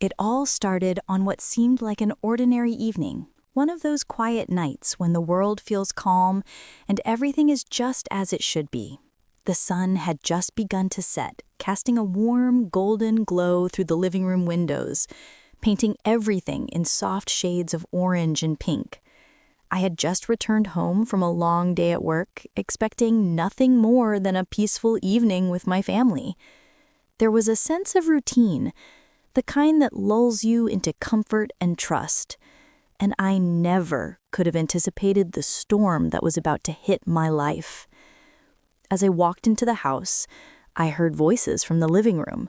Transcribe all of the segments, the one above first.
It all started on what seemed like an ordinary evening, one of those quiet nights when the world feels calm and everything is just as it should be. The sun had just begun to set, casting a warm, golden glow through the living room windows, painting everything in soft shades of orange and pink. I had just returned home from a long day at work, expecting nothing more than a peaceful evening with my family. There was a sense of routine, the kind that lulls you into comfort and trust, and I never could have anticipated the storm that was about to hit my life. As I walked into the house, I heard voices from the living room.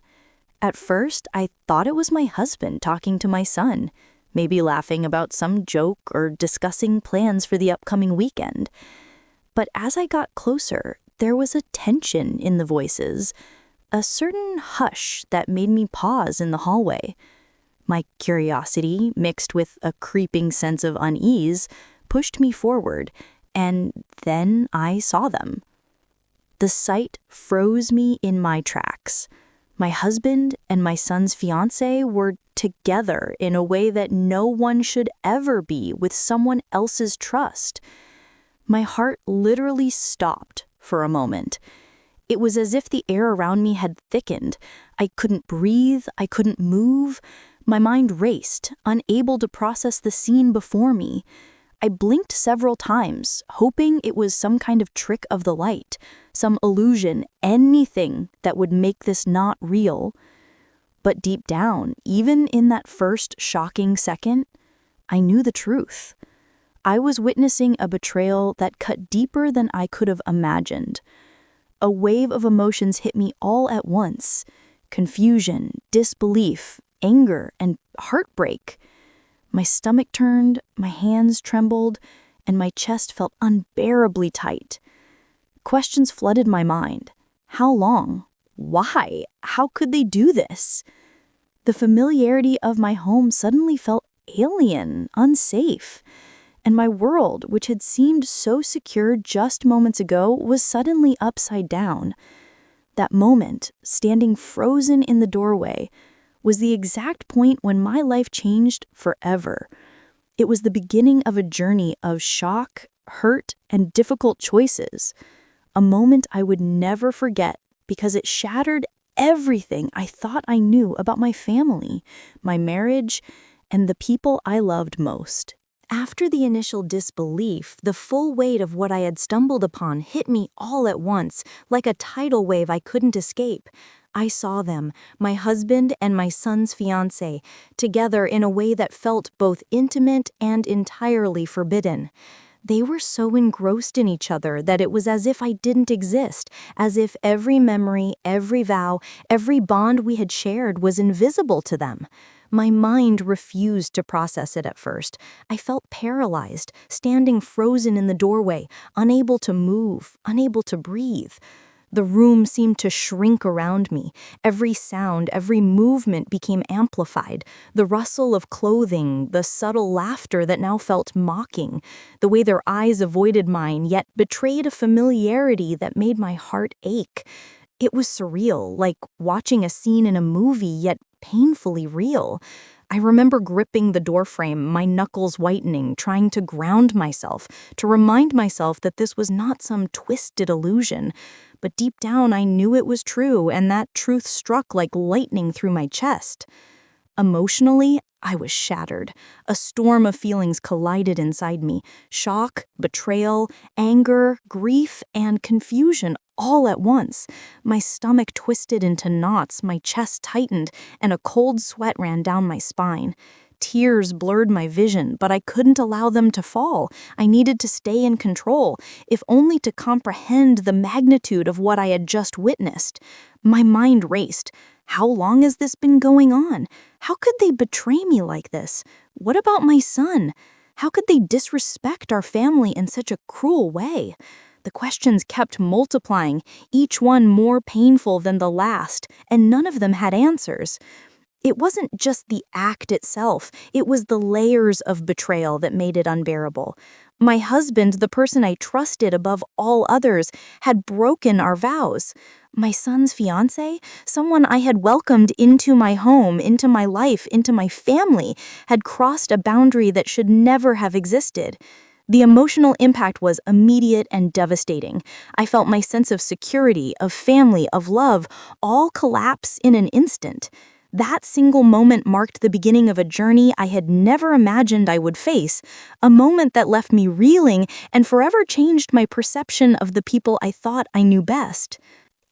At first, I thought it was my husband talking to my son, maybe laughing about some joke or discussing plans for the upcoming weekend. But as I got closer, there was a tension in the voices, a certain hush that made me pause in the hallway. My curiosity, mixed with a creeping sense of unease, pushed me forward, and then I saw them. The sight froze me in my tracks. My husband and my son's fiancée were together in a way that no one should ever be with someone else's trust. My heart literally stopped for a moment. It was as if the air around me had thickened. I couldn't breathe, I couldn't move. My mind raced, unable to process the scene before me. I blinked several times, hoping it was some kind of trick of the light, some illusion, anything that would make this not real. But deep down, even in that first shocking second, I knew the truth. I was witnessing a betrayal that cut deeper than I could have imagined. A wave of emotions hit me all at once: confusion, disbelief, anger, and heartbreak. My stomach turned, my hands trembled, and my chest felt unbearably tight. Questions flooded my mind. How long? Why? How could they do this? The familiarity of my home suddenly felt alien, unsafe, and my world, which had seemed so secure just moments ago, was suddenly upside down. That moment, standing frozen in the doorway, was the exact point when my life changed forever. It was the beginning of a journey of shock, hurt, and difficult choices. A moment I would never forget because it shattered everything I thought I knew about my family, my marriage, and the people I loved most. After the initial disbelief, the full weight of what I had stumbled upon hit me all at once, like a tidal wave I couldn't escape. I saw them, my husband and my son's fiancée, together in a way that felt both intimate and entirely forbidden. They were so engrossed in each other that it was as if I didn't exist, as if every memory, every vow, every bond we had shared was invisible to them. My mind refused to process it at first. I felt paralyzed, standing frozen in the doorway, unable to move, unable to breathe. The room seemed to shrink around me. Every sound, every movement became amplified. The rustle of clothing, the subtle laughter that now felt mocking, the way their eyes avoided mine yet betrayed a familiarity that made my heart ache. It was surreal, like watching a scene in a movie, yet painfully real. I remember gripping the doorframe, my knuckles whitening, trying to ground myself, to remind myself that this was not some twisted illusion. But deep down, I knew it was true, and that truth struck like lightning through my chest. Emotionally, I was shattered. A storm of feelings collided inside me: shock, betrayal, anger, grief, and confusion all at once. My stomach twisted into knots, my chest tightened, and a cold sweat ran down my spine. Tears blurred my vision, but I couldn't allow them to fall. I needed to stay in control, if only to comprehend the magnitude of what I had just witnessed. My mind raced. How long has this been going on? How could they betray me like this? What about my son? How could they disrespect our family in such a cruel way? The questions kept multiplying, each one more painful than the last, and none of them had answers. It wasn't just the act itself, it was the layers of betrayal that made it unbearable. My husband, the person I trusted above all others, had broken our vows. My son's fiancé, someone I had welcomed into my home, into my life, into my family, had crossed a boundary that should never have existed. The emotional impact was immediate and devastating. I felt my sense of security, of family, of love, all collapse in an instant. That single moment marked the beginning of a journey I had never imagined I would face, a moment that left me reeling and forever changed my perception of the people I thought I knew best.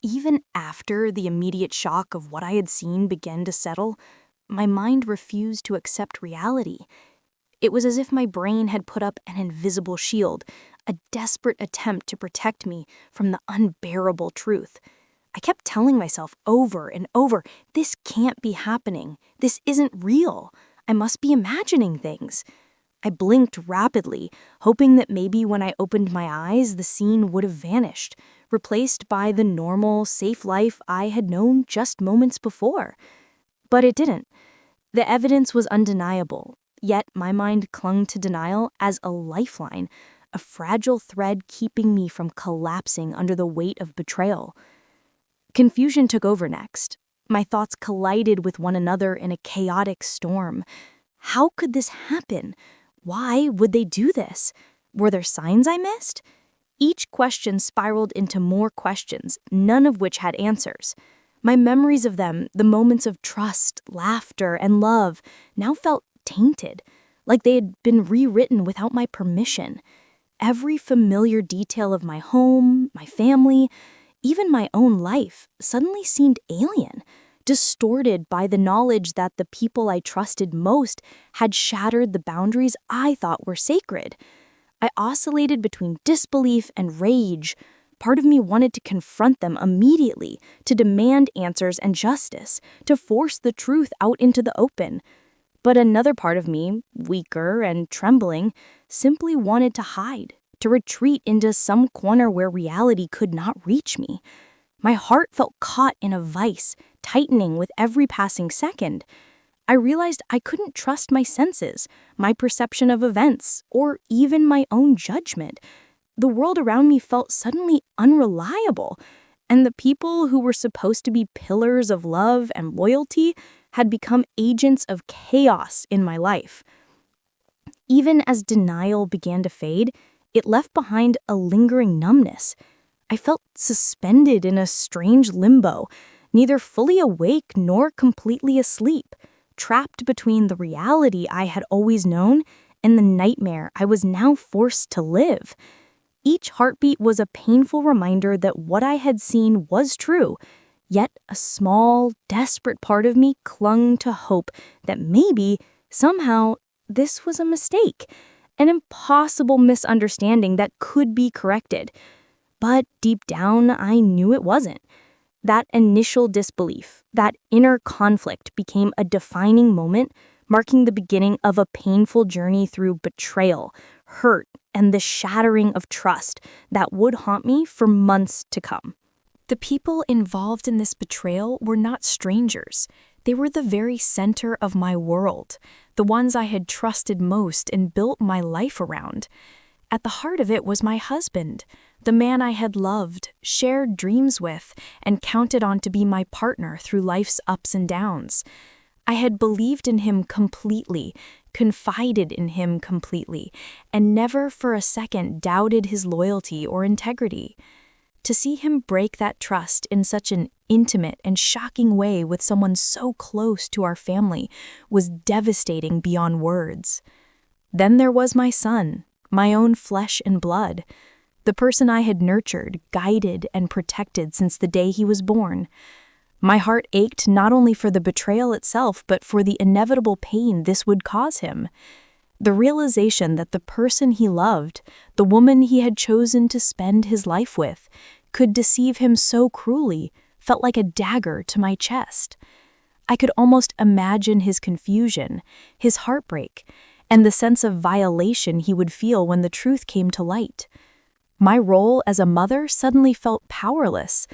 Even after the immediate shock of what I had seen began to settle, my mind refused to accept reality. It was as if my brain had put up an invisible shield, a desperate attempt to protect me from the unbearable truth. I kept telling myself over and over, this can't be happening. This isn't real. I must be imagining things. I blinked rapidly, hoping that maybe when I opened my eyes, the scene would have vanished, replaced by the normal, safe life I had known just moments before. But it didn't. The evidence was undeniable, yet my mind clung to denial as a lifeline, a fragile thread keeping me from collapsing under the weight of betrayal. Confusion took over next. My thoughts collided with one another in a chaotic storm. How could this happen? Why would they do this? Were there signs I missed? Each question spiraled into more questions, none of which had answers. My memories of them, the moments of trust, laughter, and love, now felt tainted, like they had been rewritten without my permission. Every familiar detail of my home, my family, even my own life suddenly seemed alien, distorted by the knowledge that the people I trusted most had shattered the boundaries I thought were sacred. I oscillated between disbelief and rage. Part of me wanted to confront them immediately, to demand answers and justice, to force the truth out into the open. But another part of me, weaker and trembling, simply wanted to hide, to retreat into some corner where reality could not reach me. My heart felt caught in a vice, tightening with every passing second. I realized I couldn't trust my senses, my perception of events, or even my own judgment. The world around me felt suddenly unreliable, and the people who were supposed to be pillars of love and loyalty had become agents of chaos in my life. Even as denial began to fade, it left behind a lingering numbness. I felt suspended in a strange limbo, neither fully awake nor completely asleep, trapped between the reality I had always known and the nightmare I was now forced to live. Each heartbeat was a painful reminder that what I had seen was true, yet a small, desperate part of me clung to hope that maybe, somehow, this was a mistake, an impossible misunderstanding that could be corrected. But deep down, I knew it wasn't. That initial disbelief, that inner conflict became a defining moment, marking the beginning of a painful journey through betrayal, hurt, and the shattering of trust that would haunt me for months to come. The people involved in this betrayal were not strangers. They were the very center of my world, the ones I had trusted most and built my life around. At the heart of it was my husband, the man I had loved, shared dreams with, and counted on to be my partner through life's ups and downs. I had believed in him completely, confided in him completely, and never for a second doubted his loyalty or integrity. To see him break that trust in such an intimate and shocking way with someone so close to our family was devastating beyond words. Then there was my son, my own flesh and blood, the person I had nurtured, guided, and protected since the day he was born. My heart ached not only for the betrayal itself, but for the inevitable pain this would cause him. The realization that the person he loved, the woman he had chosen to spend his life with, could deceive him so cruelly felt like a dagger to my chest. I could almost imagine his confusion, his heartbreak, and the sense of violation he would feel when the truth came to light. My role as a mother suddenly felt powerless.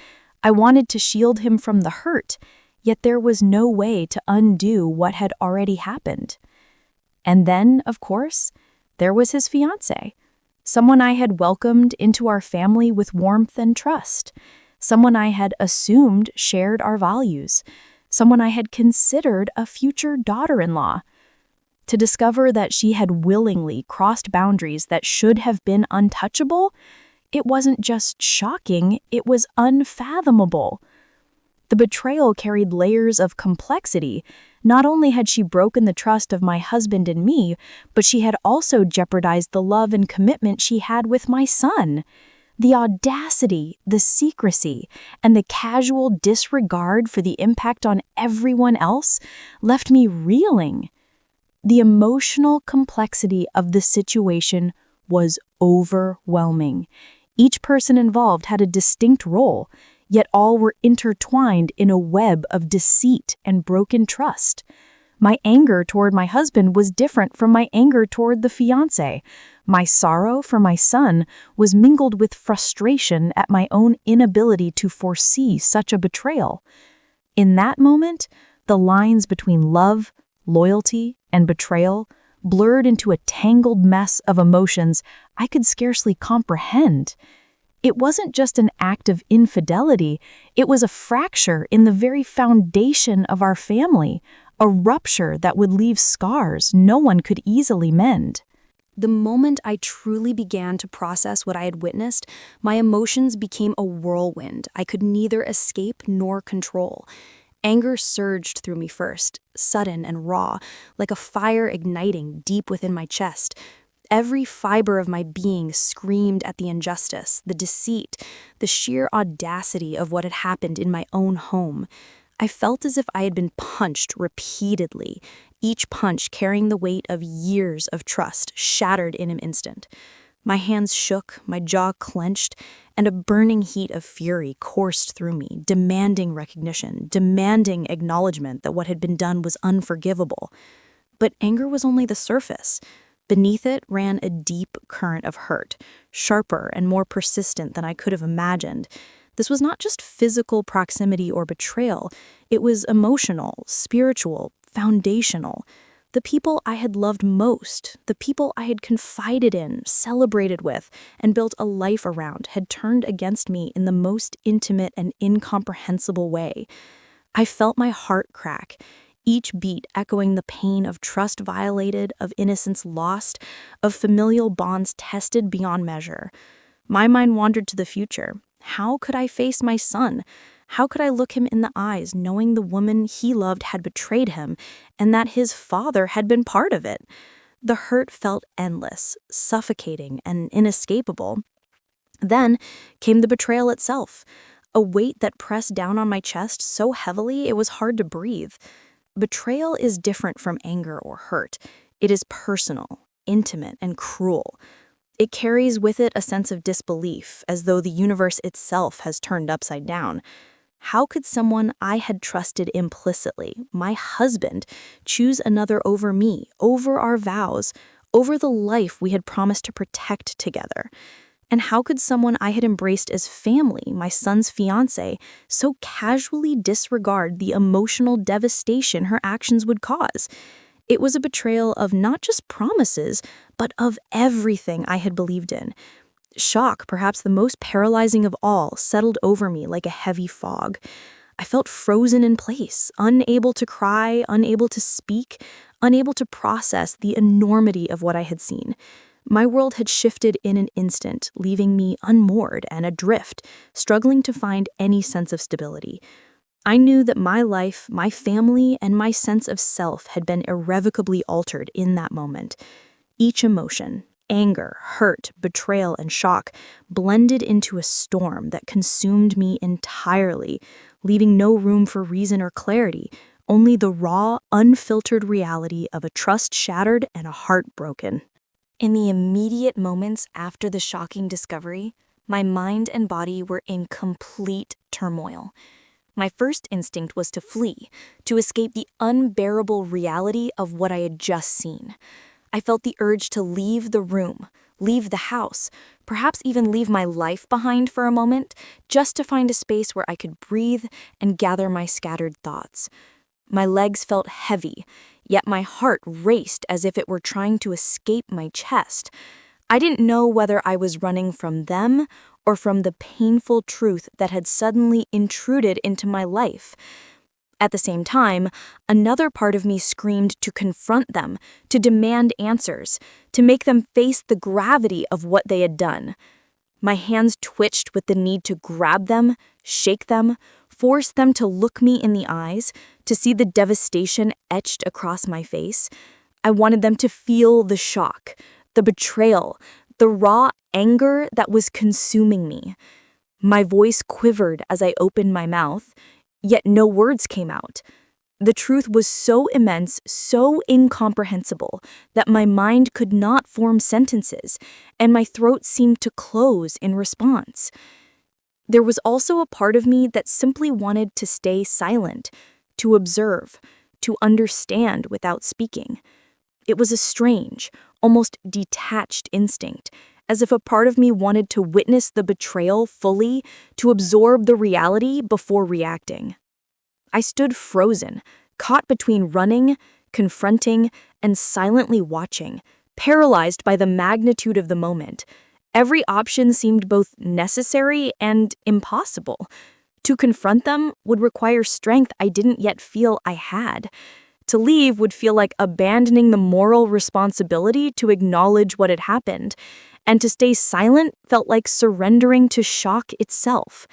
I wanted to shield him from the hurt, yet there was no way to undo what had already happened. And then, of course, there was his fiancée. someone I had welcomed into our family with warmth and trust, someone I had assumed shared our values, someone I had considered a future daughter-in-law. To discover that she had willingly crossed boundaries that should have been untouchable, it wasn't just shocking, it was unfathomable. The betrayal carried layers of complexity. Not only had she broken the trust of my husband and me, but she had also jeopardized the love and commitment she had with my son. The audacity, the secrecy, and the casual disregard for the impact on everyone else left me reeling. The emotional complexity of the situation was overwhelming. Each person involved had a distinct role, yet all were intertwined in a web of deceit and broken trust. My anger toward my husband was different from my anger toward the fiancé. My sorrow for my son was mingled with frustration at my own inability to foresee such a betrayal. In that moment, the lines between love, loyalty, and betrayal blurred into a tangled mess of emotions I could scarcely comprehend. It wasn't just an act of infidelity, it was a fracture in the very foundation of our family, a rupture that would leave scars no one could easily mend. The moment I truly began to process what I had witnessed, my emotions became a whirlwind I could neither escape nor control. Anger surged through me first, sudden and raw, like a fire igniting deep within my chest. Every fiber of my being screamed at the injustice, the deceit, the sheer audacity of what had happened in my own home. I felt as if I had been punched repeatedly, each punch carrying the weight of years of trust shattered in an instant. My hands shook, my jaw clenched, and a burning heat of fury coursed through me, demanding recognition, demanding acknowledgement that what had been done was unforgivable. But anger was only the surface. Beneath it ran a deep current of hurt, sharper and more persistent than I could have imagined. This was not just physical proximity or betrayal, it was emotional, spiritual, foundational. The people I had loved most, the people I had confided in, celebrated with, and built a life around had turned against me in the most intimate and incomprehensible way. I felt my heart crack, each beat echoing the pain of trust violated, of innocence lost, of familial bonds tested beyond measure. My mind wandered to the future. How could I face my son? How could I look him in the eyes, knowing the woman he loved had betrayed him, and that his father had been part of it? The hurt felt endless, suffocating, and inescapable. Then came the betrayal itself, a weight that pressed down on my chest so heavily it was hard to breathe. Betrayal is different from anger or hurt. It is personal, intimate, and cruel. It carries with it a sense of disbelief, as though the universe itself has turned upside down. How could someone I had trusted implicitly, my husband, choose another over me, over our vows, over the life we had promised to protect together? And how could someone I had embraced as family, my son's fiancée, so casually disregard the emotional devastation her actions would cause? It was a betrayal of not just promises, but of everything I had believed in. Shock, perhaps the most paralyzing of all, settled over me like a heavy fog. I felt frozen in place, unable to cry, unable to speak, unable to process the enormity of what I had seen. My world had shifted in an instant, leaving me unmoored and adrift, struggling to find any sense of stability. I knew that my life, my family, and my sense of self had been irrevocably altered in that moment. Each emotion, anger, hurt, betrayal, and shock blended into a storm that consumed me entirely, leaving no room for reason or clarity, only the raw, unfiltered reality of a trust shattered and a heart broken. In the immediate moments after the shocking discovery, my mind and body were in complete turmoil. My first instinct was to flee, to escape the unbearable reality of what I had just seen. I felt the urge to leave the room, leave the house, perhaps even leave my life behind for a moment, just to find a space where I could breathe and gather my scattered thoughts. My legs felt heavy, yet my heart raced as if it were trying to escape my chest. I didn't know whether I was running from them or from the painful truth that had suddenly intruded into my life. At the same time, another part of me screamed to confront them, to demand answers, to make them face the gravity of what they had done. My hands twitched with the need to grab them, shake them, force them to look me in the eyes, to see the devastation etched across my face. I wanted them to feel the shock, the betrayal, the raw anger that was consuming me. My voice quivered as I opened my mouth, yet no words came out. The truth was so immense, so incomprehensible, that my mind could not form sentences, and my throat seemed to close in response. There was also a part of me that simply wanted to stay silent, to observe, to understand without speaking. It was a strange, almost detached instinct, as if a part of me wanted to witness the betrayal fully, to absorb the reality before reacting. I stood frozen, caught between running, confronting, and silently watching, paralyzed by the magnitude of the moment. Every option seemed both necessary and impossible. To confront them would require strength I didn't yet feel I had. To leave would feel like abandoning the moral responsibility to acknowledge what had happened, and to stay silent felt like surrendering to shock itself.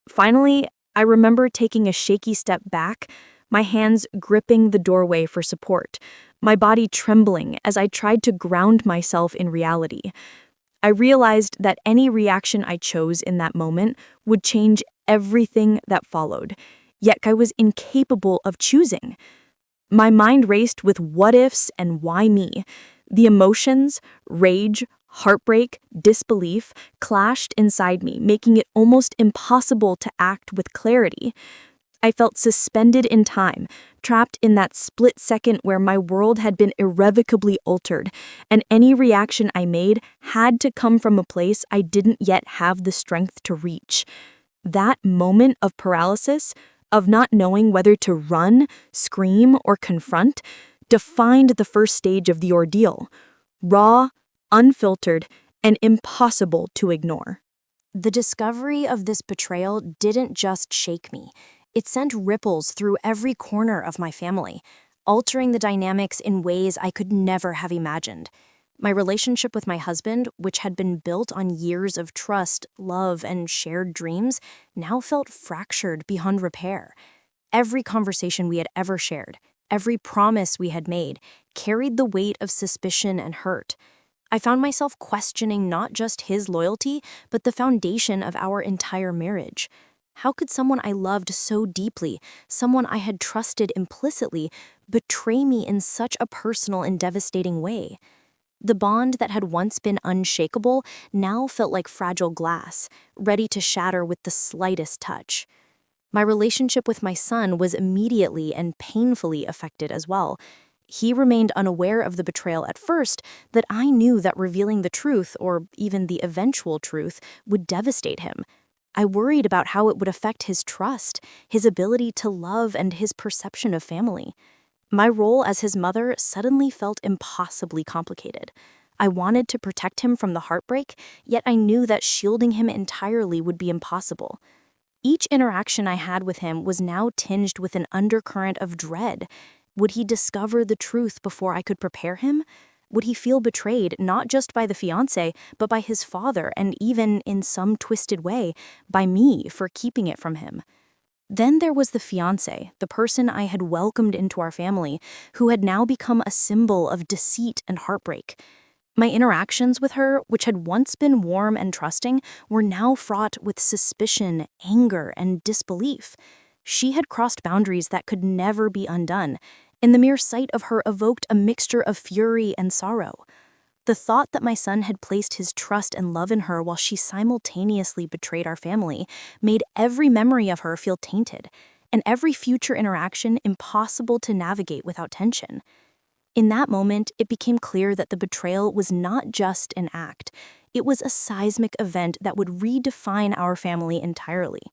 Finally, I remember taking a shaky step back, my hands gripping the doorway for support, my body trembling as I tried to ground myself in reality. I realized that any reaction I chose in that moment would change everything that followed, yet I was incapable of choosing. My mind raced with what-ifs and why me. The emotions, rage, heartbreak, disbelief clashed inside me, making it almost impossible to act with clarity. I felt suspended in time, trapped in that split second where my world had been irrevocably altered, and any reaction I made had to come from a place I didn't yet have the strength to reach. That moment of paralysis, of not knowing whether to run, scream, or confront, defined the first stage of the ordeal. Raw, unfiltered, and impossible to ignore. The discovery of this betrayal didn't just shake me. It sent ripples through every corner of my family, altering the dynamics in ways I could never have imagined. My relationship with my husband, which had been built on years of trust, love, and shared dreams, now felt fractured beyond repair. Every conversation we had ever shared, every promise we had made, carried the weight of suspicion and hurt. I found myself questioning not just his loyalty, but the foundation of our entire marriage. How could someone I loved so deeply, someone I had trusted implicitly, betray me in such a personal and devastating way? The bond that had once been unshakable now felt like fragile glass, ready to shatter with the slightest touch. My relationship with my son was immediately and painfully affected as well. He remained unaware of the betrayal at first, but I knew that revealing the truth, or even the eventual truth, would devastate him. I worried about how it would affect his trust, his ability to love, and his perception of family. My role as his mother suddenly felt impossibly complicated. I wanted to protect him from the heartbreak, yet I knew that shielding him entirely would be impossible. Each interaction I had with him was now tinged with an undercurrent of dread. Would he discover the truth before I could prepare him? Would he feel betrayed not just by the fiancé, but by his father, and even, in some twisted way, by me for keeping it from him? Then there was the fiancé, the person I had welcomed into our family, who had now become a symbol of deceit and heartbreak. My interactions with her, which had once been warm and trusting, were now fraught with suspicion, anger, and disbelief. She had crossed boundaries that could never be undone, and the mere sight of her evoked a mixture of fury and sorrow. The thought that my son had placed his trust and love in her while she simultaneously betrayed our family made every memory of her feel tainted, and every future interaction impossible to navigate without tension. In that moment, it became clear that the betrayal was not just an act. It was a seismic event that would redefine our family entirely.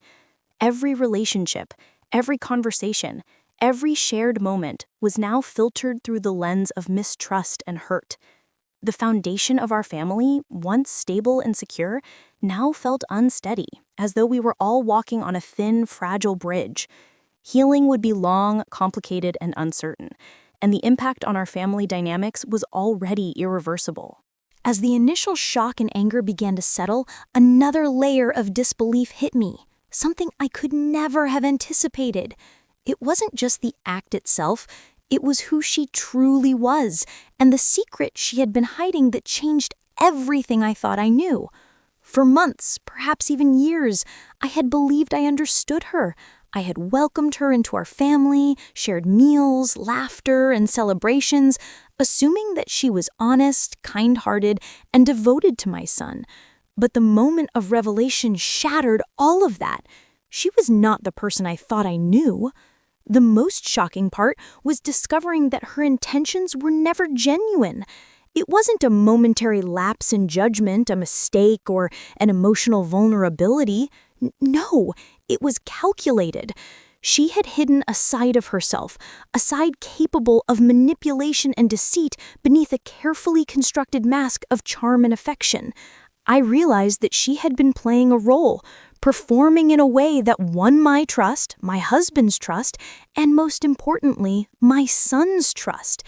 Every relationship, every conversation, every shared moment was now filtered through the lens of mistrust and hurt. The foundation of our family, once stable and secure, now felt unsteady, as though we were all walking on a thin, fragile bridge. Healing would be long, complicated, and uncertain, and the impact on our family dynamics was already irreversible. As the initial shock and anger began to settle, another layer of disbelief hit me, something I could never have anticipated. It wasn't just the act itself, it was who she truly was, and the secret she had been hiding that changed everything I thought I knew. For months, perhaps even years, I had believed I understood her. I had welcomed her into our family, shared meals, laughter, and celebrations, assuming that she was honest, kind-hearted, and devoted to my son. But the moment of revelation shattered all of that. She was not the person I thought I knew. The most shocking part was discovering that her intentions were never genuine. It wasn't a momentary lapse in judgment, a mistake, or an emotional vulnerability. No, it was calculated. She had hidden a side of herself, a side capable of manipulation and deceit beneath a carefully constructed mask of charm and affection. I realized that she had been playing a role, performing in a way that won my trust, my husband's trust, and most importantly, my son's trust.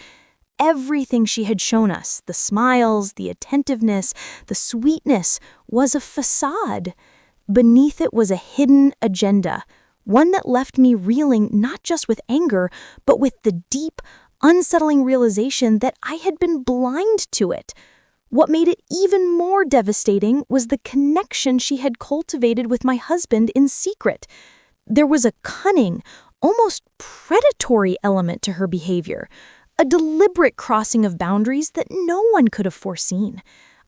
Everything she had shown us, the smiles, the attentiveness, the sweetness, was a facade. Beneath it was a hidden agenda, one that left me reeling not just with anger, but with the deep, unsettling realization that I had been blind to it. What made it even more devastating was the connection she had cultivated with my husband in secret. There was a cunning, almost predatory element to her behavior, a deliberate crossing of boundaries that no one could have foreseen.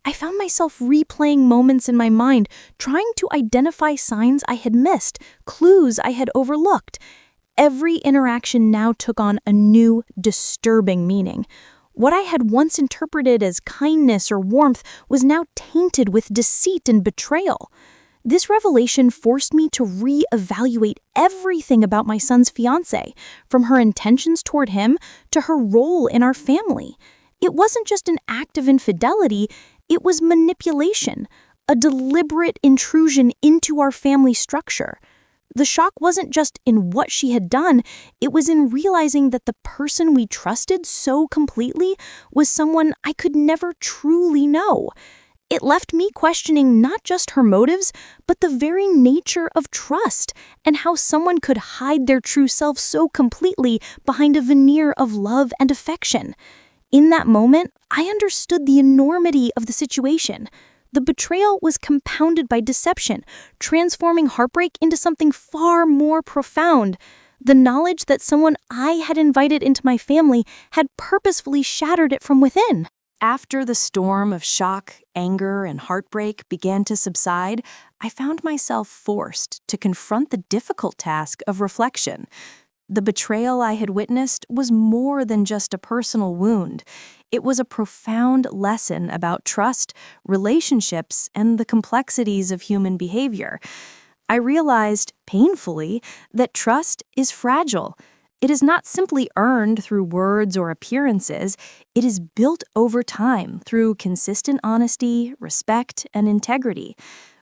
I found myself replaying moments in my mind, trying to identify signs I had missed, clues I had overlooked. Every interaction now took on a new, disturbing meaning. What I had once interpreted as kindness or warmth was now tainted with deceit and betrayal. This revelation forced me to re-evaluate everything about my son's fiancée, from her intentions toward him to her role in our family. It wasn't just an act of infidelity, it was manipulation, a deliberate intrusion into our family structure. The shock wasn't just in what she had done, it was in realizing that the person we trusted so completely was someone I could never truly know. It left me questioning not just her motives, but the very nature of trust and how someone could hide their true self so completely behind a veneer of love and affection. In that moment, I understood the enormity of the situation. The betrayal was compounded by deception, transforming heartbreak into something far more profound. The knowledge that someone I had invited into my family had purposefully shattered it from within. After the storm of shock, anger, and heartbreak began to subside, I found myself forced to confront the difficult task of reflection. The betrayal I had witnessed was more than just a personal wound. It was a profound lesson about trust, relationships, and the complexities of human behavior. I realized, painfully, that trust is fragile. It is not simply earned through words or appearances. It is built over time through consistent honesty, respect, and integrity.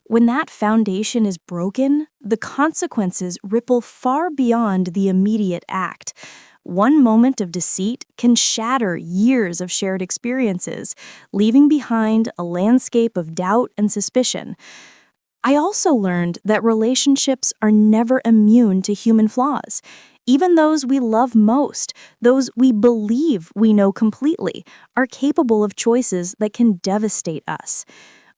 When that foundation is broken, the consequences ripple far beyond the immediate act. One moment of deceit can shatter years of shared experiences, leaving behind a landscape of doubt and suspicion. I also learned that relationships are never immune to human flaws. Even those we love most, those we believe we know completely, are capable of choices that can devastate us.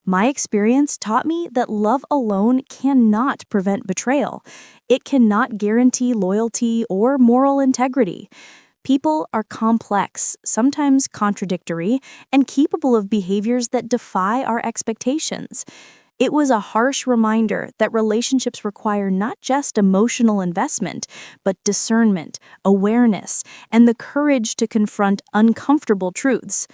My experience taught me that love alone cannot prevent betrayal. It cannot guarantee loyalty or moral integrity. People are complex, sometimes contradictory, and capable of behaviors that defy our expectations. It was a harsh reminder that relationships require not just emotional investment, but discernment, awareness, and the courage to confront uncomfortable truths.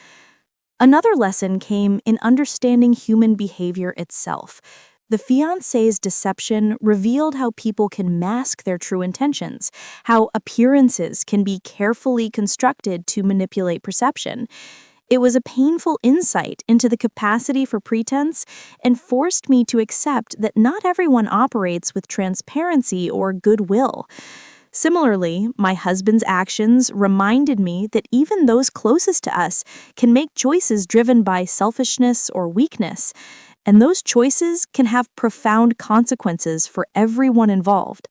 Another lesson came in understanding human behavior itself. The fiancé's deception revealed how people can mask their true intentions, how appearances can be carefully constructed to manipulate perception. It was a painful insight into the capacity for pretense and forced me to accept that not everyone operates with transparency or goodwill. Similarly, my husband's actions reminded me that even those closest to us can make choices driven by selfishness or weakness, and those choices can have profound consequences for everyone involved.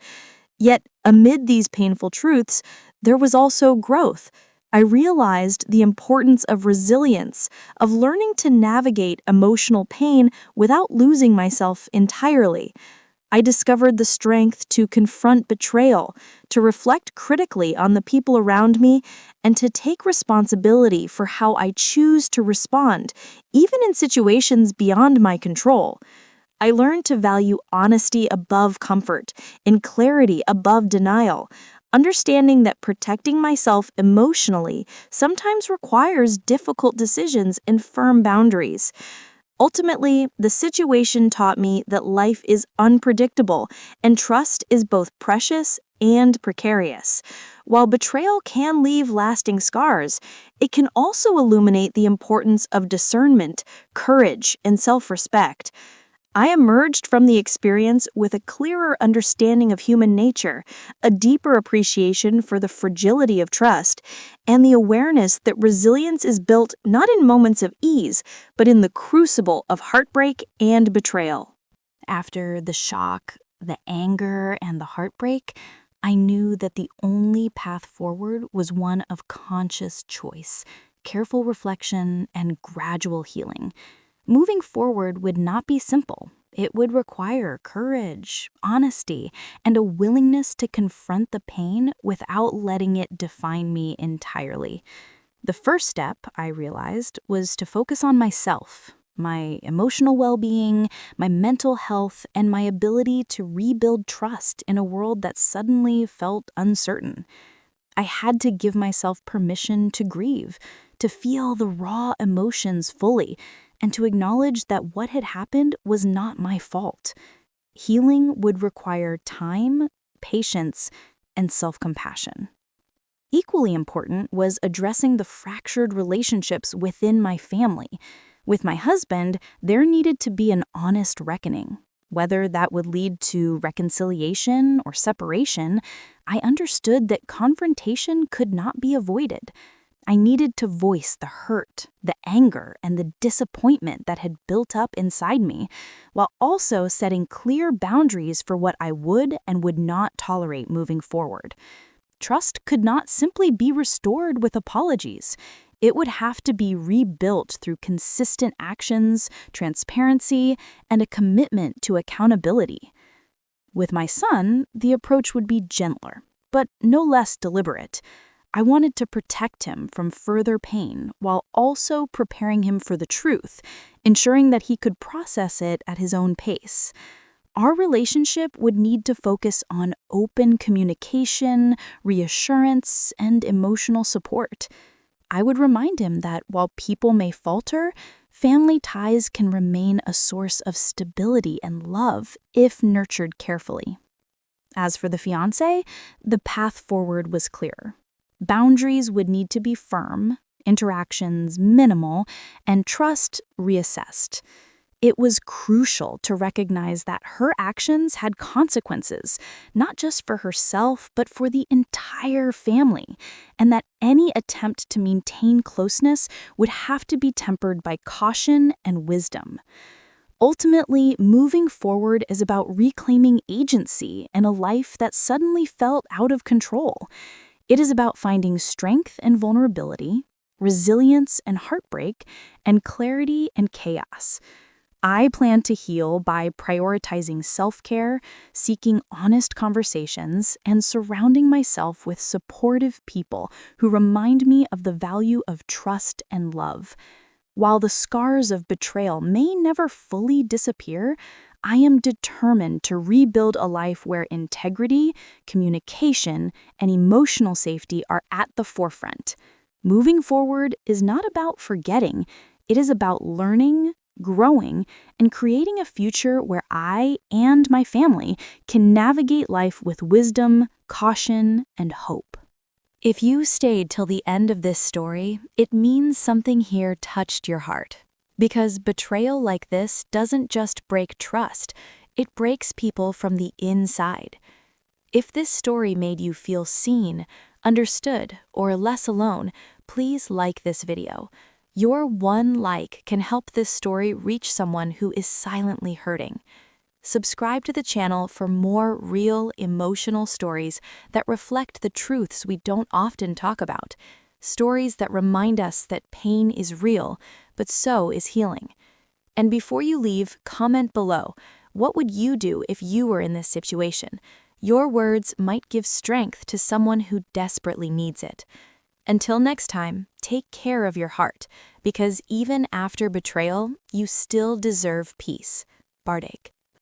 Yet, amid these painful truths, there was also growth. I realized the importance of resilience, of learning to navigate emotional pain without losing myself entirely. I discovered the strength to confront betrayal, to reflect critically on the people around me, and to take responsibility for how I choose to respond, even in situations beyond my control. I learned to value honesty above comfort and clarity above denial, understanding that protecting myself emotionally sometimes requires difficult decisions and firm boundaries. Ultimately, the situation taught me that life is unpredictable and trust is both precious and precarious. While betrayal can leave lasting scars, it can also illuminate the importance of discernment, courage, and self-respect. I emerged from the experience with a clearer understanding of human nature, a deeper appreciation for the fragility of trust, and the awareness that resilience is built not in moments of ease, but in the crucible of heartbreak and betrayal. After the shock, the anger, and the heartbreak, I knew that the only path forward was one of conscious choice, careful reflection, and gradual healing. Moving forward would not be simple. It would require courage, honesty, and a willingness to confront the pain without letting it define me entirely. The first step, I realized, was to focus on myself, my emotional well-being, my mental health, and my ability to rebuild trust in a world that suddenly felt uncertain. I had to give myself permission to grieve, to feel the raw emotions fully, and to acknowledge that what had happened was not my fault. Healing would require time, patience, and self-compassion. Equally important was addressing the fractured relationships within my family. With my husband, there needed to be an honest reckoning. Whether that would lead to reconciliation or separation, I understood that confrontation could not be avoided. I needed to voice the hurt, the anger, and the disappointment that had built up inside me, while also setting clear boundaries for what I would and would not tolerate moving forward. Trust could not simply be restored with apologies. It would have to be rebuilt through consistent actions, transparency, and a commitment to accountability. With my son, the approach would be gentler, but no less deliberate. I wanted to protect him from further pain while also preparing him for the truth, ensuring that he could process it at his own pace. Our relationship would need to focus on open communication, reassurance, and emotional support. I would remind him that while people may falter, family ties can remain a source of stability and love if nurtured carefully. As for the fiancé, the path forward was clear. Boundaries would need to be firm, interactions minimal, and trust reassessed. It was crucial to recognize that her actions had consequences, not just for herself, but for the entire family, and that any attempt to maintain closeness would have to be tempered by caution and wisdom. Ultimately, moving forward is about reclaiming agency in a life that suddenly felt out of control. It is about finding strength and vulnerability, resilience and heartbreak, and clarity and chaos. I plan to heal by prioritizing self-care, seeking honest conversations, and surrounding myself with supportive people who remind me of the value of trust and love. While the scars of betrayal may never fully disappear, I am determined to rebuild a life where integrity, communication, and emotional safety are at the forefront. Moving forward is not about forgetting. It is about learning, growing, and creating a future where I and my family can navigate life with wisdom, caution, and hope. If you stayed till the end of this story, it means something here touched your heart. Because betrayal like this doesn't just break trust, it breaks people from the inside. If this story made you feel seen, understood, or less alone, please like this video. Your one like can help this story reach someone who is silently hurting. Subscribe to the channel for more real, emotional stories that reflect the truths we don't often talk about. Stories that remind us that pain is real, but so is healing. And before you leave, comment below. What would you do if you were in this situation? Your words might give strength to someone who desperately needs it. Until next time, take care of your heart, because even after betrayal, you still deserve peace. Bartek.